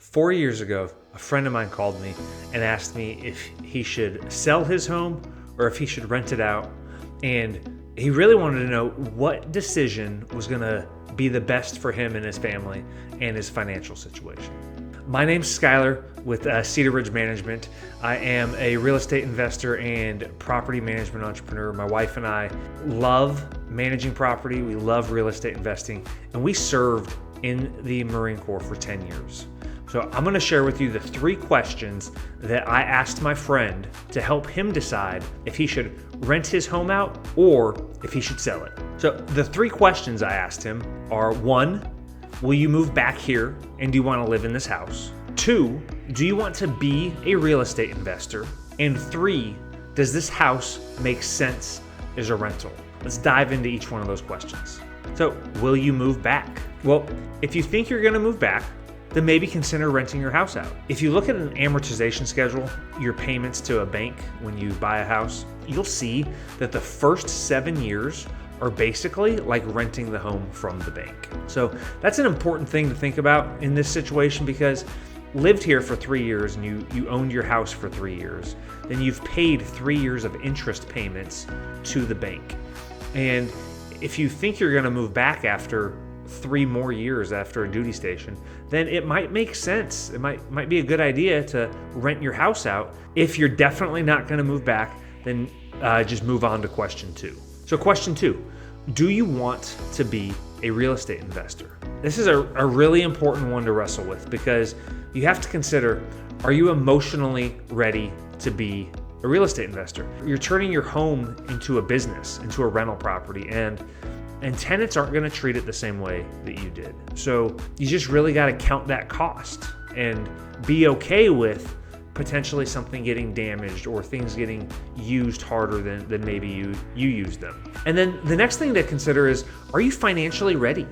4 years ago, a friend of mine called me and asked me if he should sell his home or if he should rent it out. And he really wanted to know what decision was going to be the best for him and his family and his financial situation. My name's Skylar with Cedar Ridge Management. I am a real estate investor and property management entrepreneur. My wife and I love managing property. We love real estate investing, and we served in the Marine Corps for 10 years. So I'm going to share with you the 3 questions that I asked my friend to help him decide if he should rent his home out or if he should sell it. So the 3 questions I asked him are: 1, will you move back here and do you want to live in this house? 2, do you want to be a real estate investor? And 3, does this house make sense as a rental? Let's dive into each one of those questions. So, will you move back? Well, if you think you're going to move back, then maybe consider renting your house out. If you look at an amortization schedule, your payments to a bank when you buy a house, you'll see that the first 7 years are basically like renting the home from the bank. So that's an important thing to think about in this situation, because lived here for 3 years and you owned your house for 3 years, then you've paid 3 years of interest payments to the bank. And if you think you're going to move back after 3 more years after a duty station, then it might make sense. It might be a good idea to rent your house out. If you're definitely not going to move back, then just move on to question 2. So question 2, do you want to be a real estate investor? This is a really important one to wrestle with, because you have to consider, are you emotionally ready to be a real estate investor? You're turning your home into a business, into a rental property, and tenants aren't going to treat it the same way that you did. So you just really got to count that cost and be okay with potentially something getting damaged or things getting used harder than maybe you used them. And then the next thing to consider is, are you financially ready?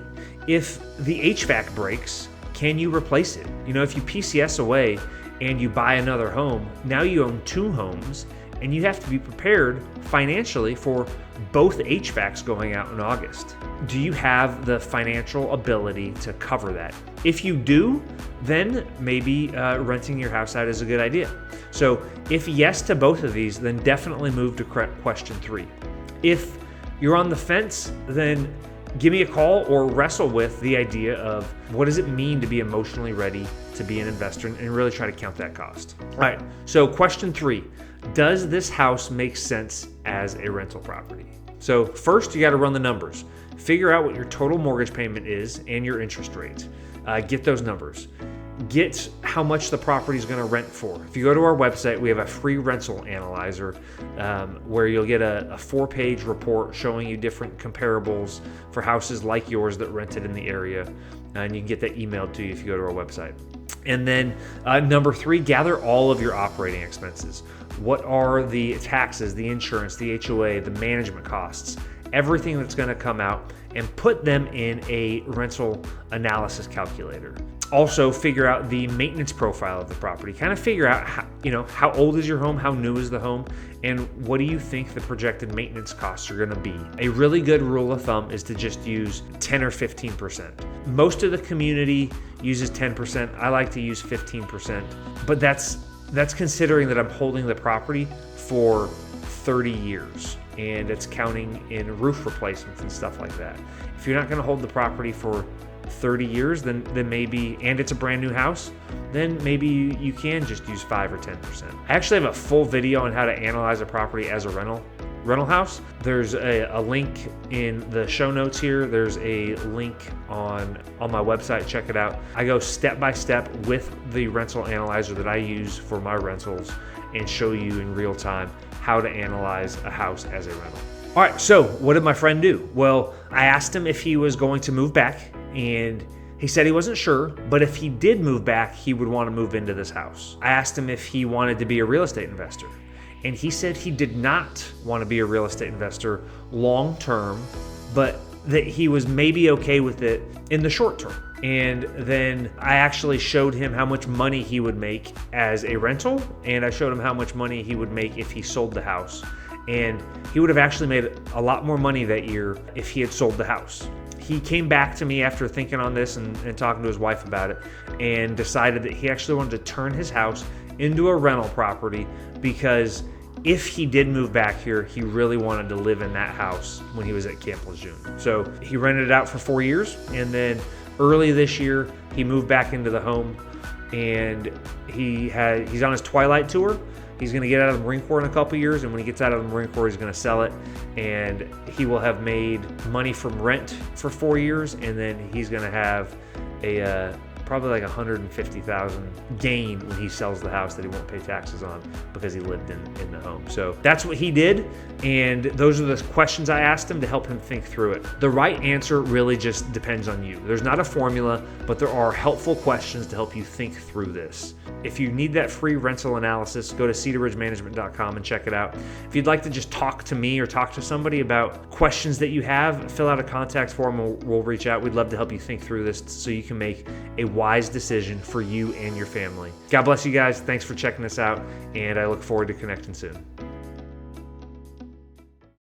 If the HVAC breaks, can you replace it? If you PCS away and you buy another home, now you own 2 homes, and you have to be prepared financially for both HVACs going out in August. Do you have the financial ability to cover that? If you do, then maybe renting your house out is a good idea. So if yes to both of these, then definitely move to question 3. If you're on the fence, then give me a call or wrestle with the idea of what does it mean to be emotionally ready to be an investor, and really try to count that cost. All right, so question 3, does this house make sense as a rental property? So first, you got to run the numbers. Figure out what your total mortgage payment is and your interest rate. Get those numbers. Get how much the property is going to rent for. If you go to our website, we have a free rental analyzer where you'll get a 4-page report showing you different comparables for houses like yours that rented in the area. And you can get that emailed to you if you go to our website. And then number 3, gather all of your operating expenses. What are the taxes, the insurance, the HOA, the management costs, everything that's going to come out, and put them in a rental analysis calculator. Also, figure out the maintenance profile of the property. Kind of figure out how old is your home, how new is the home, and what do you think the projected maintenance costs are going to be. A really good rule of thumb is to just use 10 or 15%. Most of the community uses 10%. I like to use 15%, but that's considering that I'm holding the property for 30 years, and it's counting in roof replacements and stuff like that. If you're not going to hold the property for 30 years, then maybe, and it's a brand new house, then maybe you can just use 5 or 10%. I actually have a full video on how to analyze a property as a rental house. There's a link in the show notes here. There's a link on my website. Check it out. I go step by step with the rental analyzer that I use for my rentals and show you in real time how to analyze a house as a rental. All right, so what did my friend do? Well, I asked him if he was going to move back, and he said he wasn't sure, but if he did move back, he would want to move into this house. I asked him if he wanted to be a real estate investor, and he said he did not want to be a real estate investor long term, but that he was maybe okay with it in the short term. And then I actually showed him how much money he would make as a rental, and I showed him how much money he would make if he sold the house. And he would have actually made a lot more money that year if he had sold the house. he came back to me after thinking on this and talking to his wife about it, and decided that he actually wanted to turn his house into a rental property, because if he did move back here, he really wanted to live in that house when he was at Camp Lejeune. So he rented it out for 4 years, and then early this year, he moved back into the home, and he's on his twilight tour. He's going to get out of the Marine Corps in a couple years, and when he gets out of the Marine Corps, he's going to sell it, and he will have made money from rent for 4 years, and then he's going to have a probably like $150,000 gain when he sells the house that he won't pay taxes on because he lived in the home. So that's what he did, and those are the questions I asked him to help him think through it. The right answer really just depends on you. There's not a formula, but there are helpful questions to help you think through this. If you need that free rental analysis, go to cedarridgemanagement.com and check it out. If you'd like to just talk to me or talk to somebody about questions that you have, fill out a contact form and we'll reach out. We'd love to help you think through this so you can make a wise decision for you and your family. God bless you guys. Thanks for checking this out, and I look forward to connecting soon.